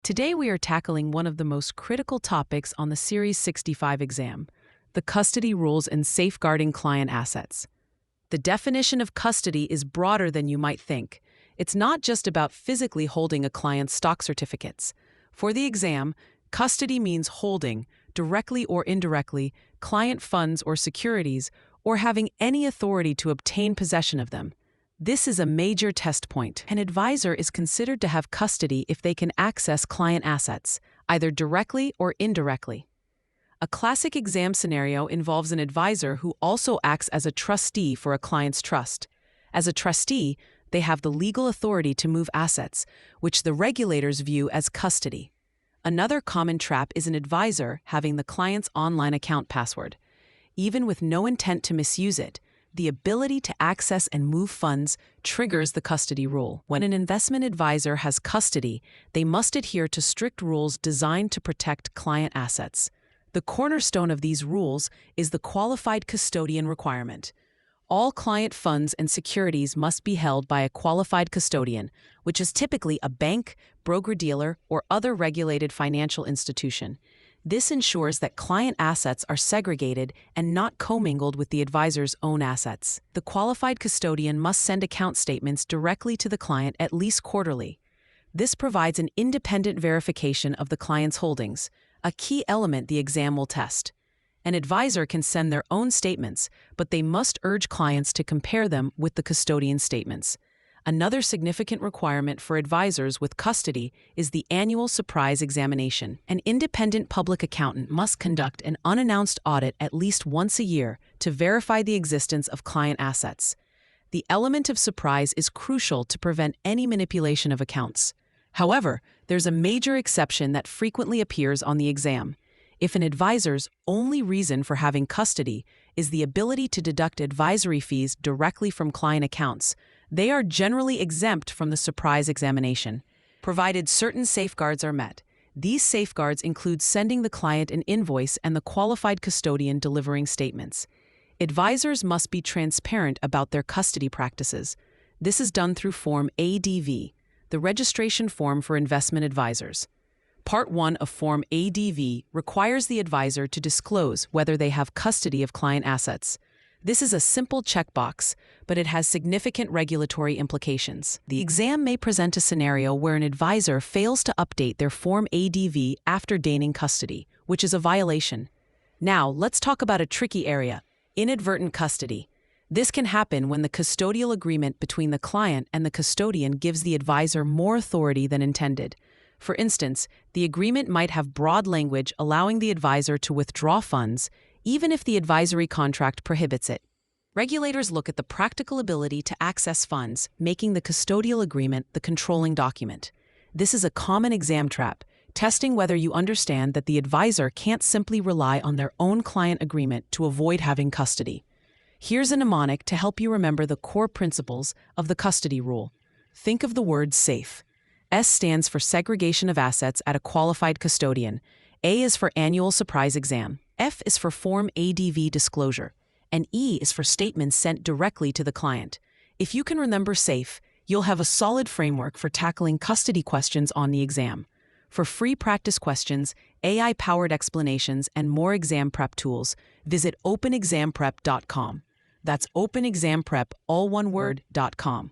Today we are tackling one of the most critical topics on the Series 65 exam, the custody rules and safeguarding client assets. The definition of custody is broader than you might think. It's not just about physically holding a client's stock certificates. For the exam, custody means holding, directly or indirectly, client funds or securities, or having any authority to obtain possession of them. This is a major test point. An advisor is considered to have custody if they can access client assets, either directly or indirectly. A classic exam scenario involves an advisor who also acts as a trustee for a client's trust. As a trustee, they have the legal authority to move assets, which the regulators view as custody. Another common trap is an advisor having the client's online account password. Even with no intent to misuse it, the ability to access and move funds triggers the custody rule. When an investment advisor has custody, they must adhere to strict rules designed to protect client assets. The cornerstone of these rules is the qualified custodian requirement. All client funds and securities must be held by a qualified custodian, which is typically a bank, broker-dealer, or other regulated financial institution. This ensures that client assets are segregated and not commingled with the advisor's own assets. The qualified custodian must send account statements directly to the client at least quarterly. This provides an independent verification of the client's holdings, a key element the exam will test. An advisor can send their own statements, but they must urge clients to compare them with the custodian's statements. Another significant requirement for advisors with custody is the annual surprise examination. An independent public accountant must conduct an unannounced audit at least once a year to verify the existence of client assets. The element of surprise is crucial to prevent any manipulation of accounts. However, there's a major exception that frequently appears on the exam. If an advisor's only reason for having custody is the ability to deduct advisory fees directly from client accounts, they are generally exempt from the surprise examination, provided certain safeguards are met. These safeguards include sending the client an invoice and the qualified custodian delivering statements. Advisors must be transparent about their custody practices. This is done through Form ADV, the registration form for investment advisors. Part 1 of Form ADV requires the advisor to disclose whether they have custody of client assets. This is a simple checkbox, but it has significant regulatory implications. The exam may present a scenario where an advisor fails to update their Form ADV after gaining custody, which is a violation. Now, let's talk about a tricky area: inadvertent custody. This can happen when the custodial agreement between the client and the custodian gives the advisor more authority than intended. For instance, the agreement might have broad language allowing the advisor to withdraw funds, even if the advisory contract prohibits it. Regulators look at the practical ability to access funds, making the custodial agreement the controlling document. This is a common exam trap, testing whether you understand that the advisor can't simply rely on their own client agreement to avoid having custody. Here's a mnemonic to help you remember the core principles of the custody rule. Think of the word SAFE. S stands for segregation of assets at a qualified custodian. A is for annual surprise exam. F is for Form ADV disclosure. And E is for statements sent directly to the client. If you can remember SAFE, you'll have a solid framework for tackling custody questions on the exam. For free practice questions, AI-powered explanations, and more exam prep tools, visit openexamprep.com. That's openexamprep, all one word, .com.